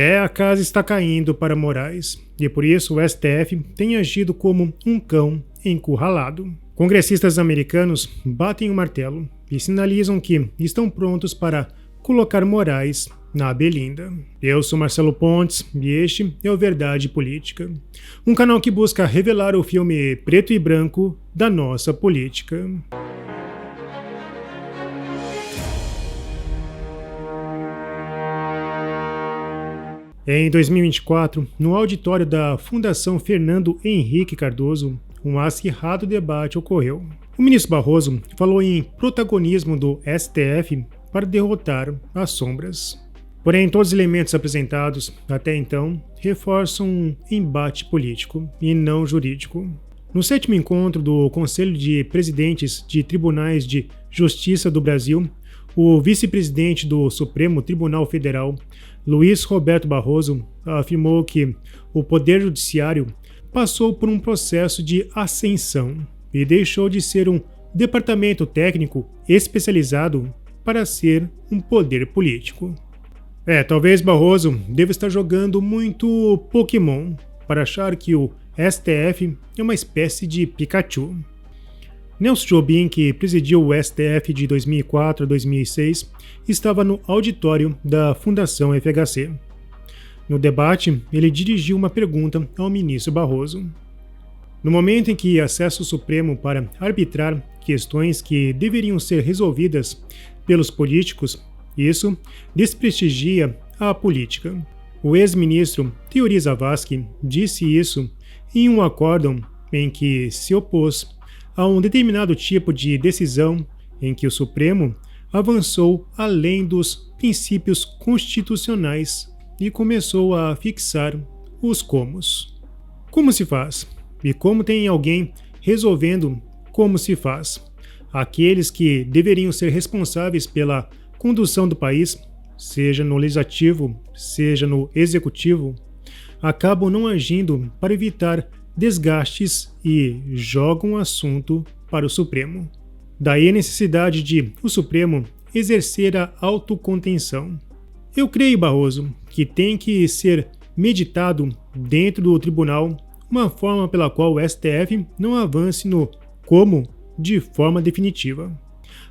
A casa está caindo para Moraes, e por isso o STF tem agido como um cão encurralado. Congressistas americanos batem o martelo e sinalizam que estão prontos para colocar Moraes na belinda. Eu sou Marcelo Pontes e este é o Verdade Política, um canal que busca revelar o filme preto e branco da nossa política. Em 2024, no auditório da Fundação Fernando Henrique Cardoso, um acirrado debate ocorreu. O ministro Barroso falou em protagonismo do STF para derrotar as sombras. Porém, todos os elementos apresentados até então reforçam um embate político e não jurídico. No 7º encontro do Conselho de Presidentes de Tribunais de Justiça do Brasil, o vice-presidente do Supremo Tribunal Federal, Luiz Roberto Barroso, afirmou que o Poder Judiciário passou por um processo de ascensão e deixou de ser um departamento técnico especializado para ser um poder político. Talvez Barroso deva estar jogando muito Pokémon para achar que o STF é uma espécie de Pikachu. Nelson Jobim, que presidiu o STF de 2004 a 2006, estava no auditório da Fundação FHC. No debate, ele dirigiu uma pergunta ao ministro Barroso. No momento em que acessa o Supremo para arbitrar questões que deveriam ser resolvidas pelos políticos, isso desprestigia a política. O ex-ministro Teori Zavascki disse isso em um acórdão em que se opôs a um determinado tipo de decisão em que o Supremo avançou além dos princípios constitucionais e começou a fixar os comos. Como se faz? E como tem alguém resolvendo como se faz? Aqueles que deveriam ser responsáveis pela condução do país, seja no legislativo, seja no executivo, acabam não agindo para evitar desgastes e jogam o assunto para o Supremo. Daí a necessidade de o Supremo exercer a autocontenção. Eu creio, Barroso, que tem que ser meditado dentro do tribunal uma forma pela qual o STF não avance no como de forma definitiva.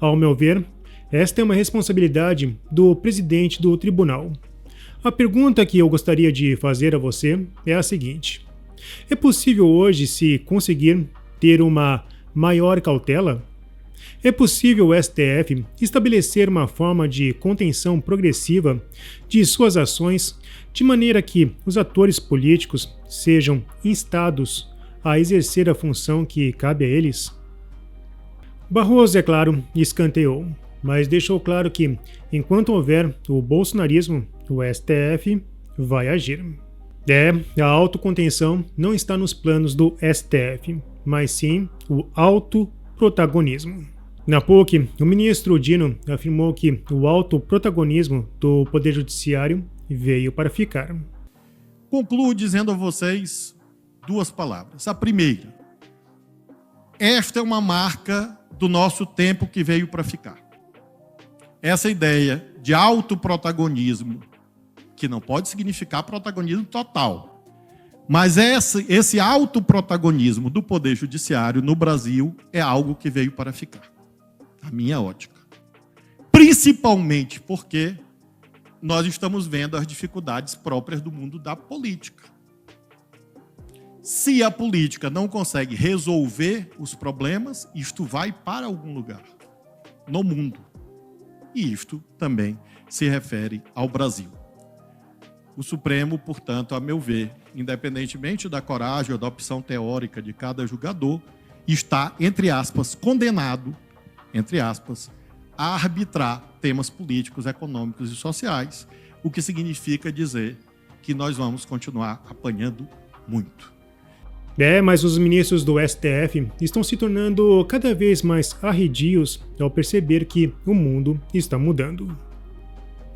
Ao meu ver, esta é uma responsabilidade do presidente do tribunal. A pergunta que eu gostaria de fazer a você é a seguinte: é possível hoje se conseguir ter uma maior cautela? É possível o STF estabelecer uma forma de contenção progressiva de suas ações de maneira que os atores políticos sejam instados a exercer a função que cabe a eles? Barroso, é claro, escanteou, mas deixou claro que, enquanto houver o bolsonarismo, o STF vai agir. A autocontenção não está nos planos do STF, mas sim o autoprotagonismo. Na PUC, o ministro Dino afirmou que o autoprotagonismo do Poder Judiciário veio para ficar. Concluo dizendo a vocês duas palavras. A primeira: esta é uma marca do nosso tempo que veio para ficar. Essa ideia de autoprotagonismo, que não pode significar protagonismo total, mas esse autoprotagonismo do Poder Judiciário no Brasil é algo que veio para ficar, a minha ótica. Principalmente porque nós estamos vendo as dificuldades próprias do mundo da política. Se a política não consegue resolver os problemas, isto vai para algum lugar no mundo. E isto também se refere ao Brasil. O Supremo, portanto, a meu ver, independentemente da coragem ou da opção teórica de cada julgador, está, entre aspas, condenado, entre aspas, a arbitrar temas políticos, econômicos e sociais, o que significa dizer que nós vamos continuar apanhando muito. Mas os ministros do STF estão se tornando cada vez mais arredios ao perceber que o mundo está mudando.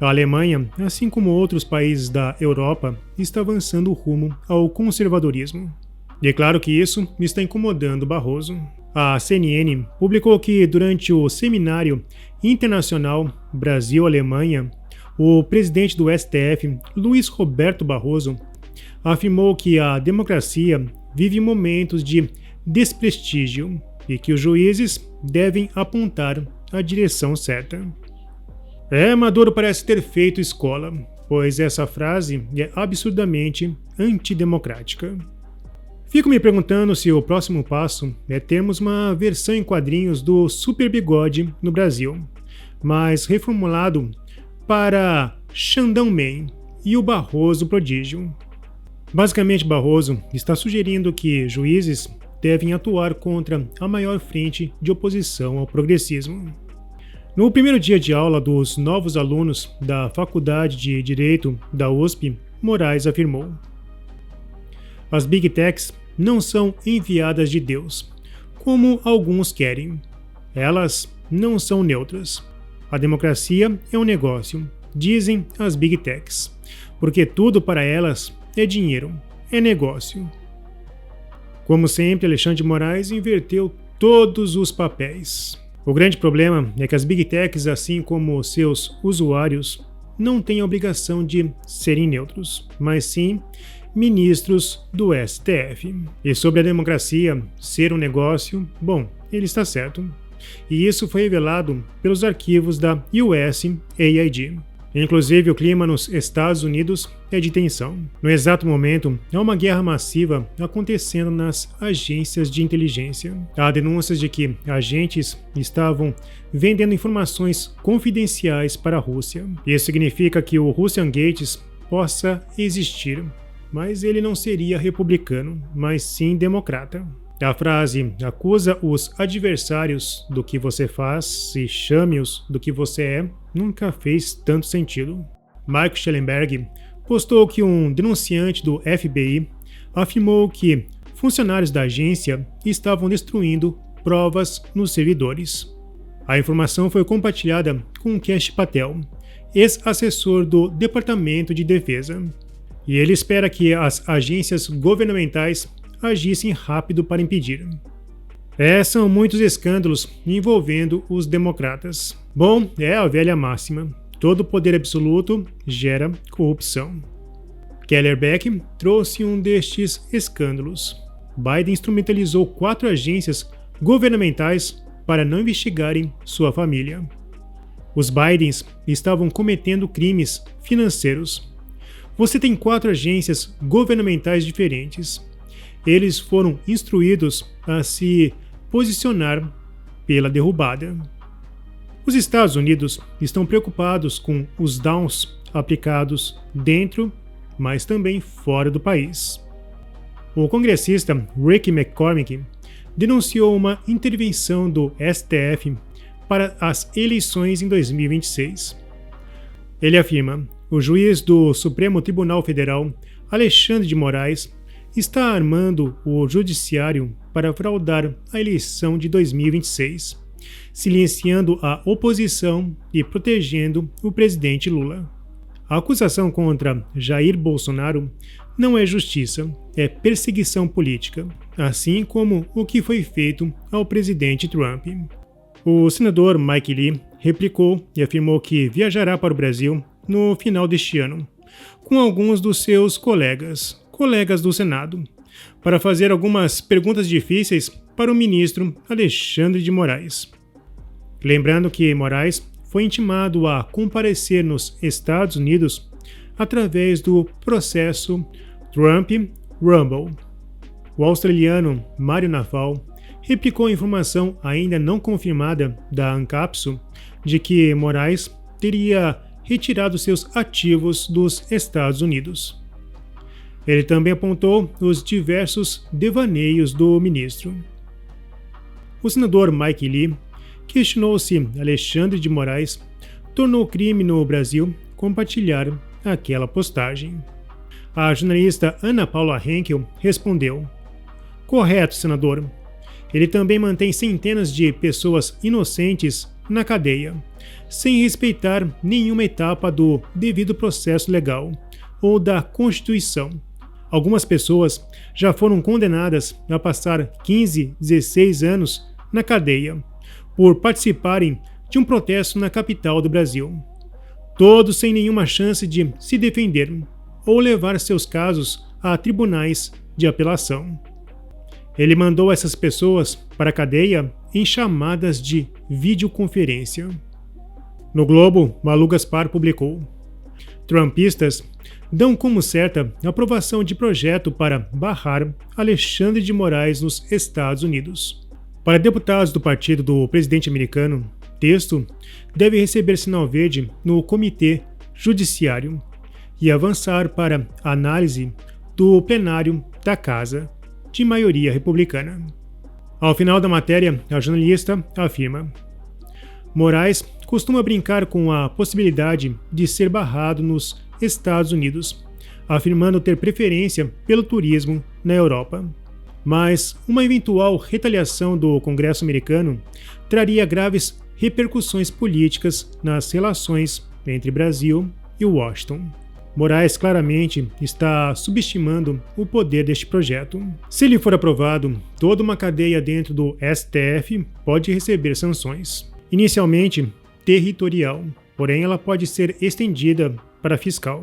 A Alemanha, assim como outros países da Europa, está avançando rumo ao conservadorismo. E é claro que isso está incomodando Barroso. A CNN publicou que durante o Seminário Internacional Brasil-Alemanha, o presidente do STF, Luiz Roberto Barroso, afirmou que a democracia vive momentos de desprestígio e que os juízes devem apontar a direção certa. Maduro parece ter feito escola, pois essa frase é absurdamente antidemocrática. Fico me perguntando se o próximo passo é termos uma versão em quadrinhos do Super Bigode no Brasil, mas reformulado para Xandão Man e o Barroso Prodígio. Basicamente, Barroso está sugerindo que juízes devem atuar contra a maior frente de oposição ao progressismo. No primeiro dia de aula dos novos alunos da Faculdade de Direito da USP, Moraes afirmou: "As Big Techs não são enviadas de Deus, como alguns querem. Elas não são neutras. A democracia é um negócio, dizem as Big Techs, porque tudo para elas é dinheiro, é negócio." Como sempre, Alexandre de Moraes inverteu todos os papéis. O grande problema é que as Big Techs, assim como seus usuários, não têm a obrigação de serem neutros, mas sim ministros do STF. E sobre a democracia ser um negócio, bom, ele está certo. E isso foi revelado pelos arquivos da USAID. Inclusive, o clima nos Estados Unidos é de tensão. No exato momento, há uma guerra massiva acontecendo nas agências de inteligência. Há denúncias de que agentes estavam vendendo informações confidenciais para a Rússia. Isso significa que o Russian Gates possa existir, mas ele não seria republicano, mas sim democrata. A frase "acusa os adversários do que você faz e chame-os do que você é" nunca fez tanto sentido. Mike Schellenberg postou que um denunciante do FBI afirmou que funcionários da agência estavam destruindo provas nos servidores. A informação foi compartilhada com Kash Patel, ex-assessor do Departamento de Defesa, e ele espera que as agências governamentais agissem rápido para impedir. São muitos escândalos envolvendo os democratas. Bom, é a velha máxima: todo poder absoluto gera corrupção. Kellerbeck trouxe um destes escândalos. Biden instrumentalizou 4 agências governamentais para não investigarem sua família. Os Bidens estavam cometendo crimes financeiros. Você tem 4 agências governamentais diferentes. Eles foram instruídos a se posicionar pela derrubada. Os Estados Unidos estão preocupados com os downs aplicados dentro, mas também fora do país. O congressista Rick McCormick denunciou uma intervenção do STF para as eleições em 2026. Ele afirma: o juiz do Supremo Tribunal Federal, Alexandre de Moraes, está armando o judiciário para fraudar a eleição de 2026, silenciando a oposição e protegendo o presidente Lula. A acusação contra Jair Bolsonaro não é justiça, é perseguição política, assim como o que foi feito ao presidente Trump. O senador Mike Lee replicou e afirmou que viajará para o Brasil no final deste ano, com alguns dos seus colegas do Senado, para fazer algumas perguntas difíceis para o ministro Alexandre de Moraes. Lembrando que Moraes foi intimado a comparecer nos Estados Unidos através do processo Trump-Rumble. O australiano Mário Naval replicou a informação ainda não confirmada da Ancapsu de que Moraes teria retirado seus ativos dos Estados Unidos. Ele também apontou os diversos devaneios do ministro. O senador Mike Lee questionou se Alexandre de Moraes tornou crime no Brasil compartilhar aquela postagem. A jornalista Ana Paula Henkel respondeu: "Correto, senador. Ele também mantém centenas de pessoas inocentes na cadeia, sem respeitar nenhuma etapa do devido processo legal ou da Constituição. Algumas pessoas já foram condenadas a passar 15, 16 anos na cadeia por participarem de um protesto na capital do Brasil. todos sem nenhuma chance de se defender ou levar seus casos a tribunais de apelação. Ele mandou essas pessoas para a cadeia em chamadas de videoconferência. No Globo, Malu Gaspar publicou: trumpistas dão como certa a aprovação de projeto para barrar Alexandre de Moraes nos Estados Unidos. Para deputados do partido do presidente americano, texto deve receber sinal verde no Comitê Judiciário e avançar para análise do plenário da Casa, de maioria republicana. Ao final da matéria, a jornalista afirma: Moraes costuma brincar com a possibilidade de ser barrado nos Estados Unidos, afirmando ter preferência pelo turismo na Europa. Mas uma eventual retaliação do Congresso americano traria graves repercussões políticas nas relações entre Brasil e Washington. Moraes claramente está subestimando o poder deste projeto. Se ele for aprovado, toda uma cadeia dentro do STF pode receber sanções. Inicialmente territorial, porém ela pode ser estendida para fiscal.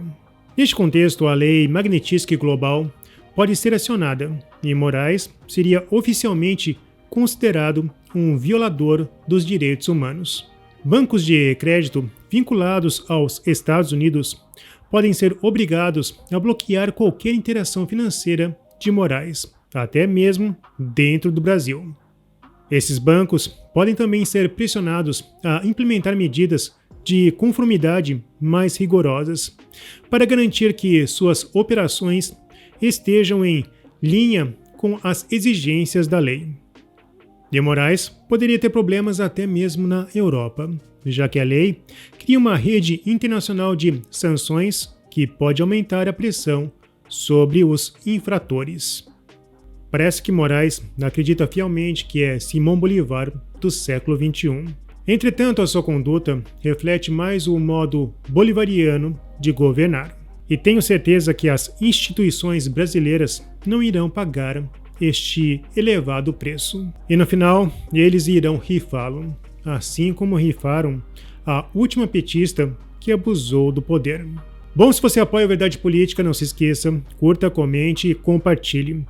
Neste contexto, a Lei Magnitsky Global pode ser acionada e Moraes seria oficialmente considerado um violador dos direitos humanos. Bancos de crédito vinculados aos Estados Unidos podem ser obrigados a bloquear qualquer interação financeira de Moraes, até mesmo dentro do Brasil. Esses bancos podem também ser pressionados a implementar medidas de conformidade mais rigorosas para garantir que suas operações estejam em linha com as exigências da lei. De Moraes poderia ter problemas até mesmo na Europa, já que a lei cria uma rede internacional de sanções que pode aumentar a pressão sobre os infratores. Parece que Moraes acredita fielmente que é Simão Bolívar do século XXI. Entretanto, a sua conduta reflete mais o modo bolivariano de governar. E tenho certeza que as instituições brasileiras não irão pagar este elevado preço. E no final, eles irão rifá-lo, assim como rifaram a última petista que abusou do poder. Bom, se você apoia a Verdade Política, não se esqueça, curta, comente e compartilhe.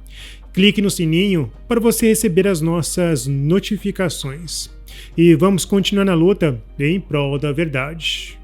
Clique no sininho para você receber as nossas notificações. E vamos continuar na luta em prol da verdade.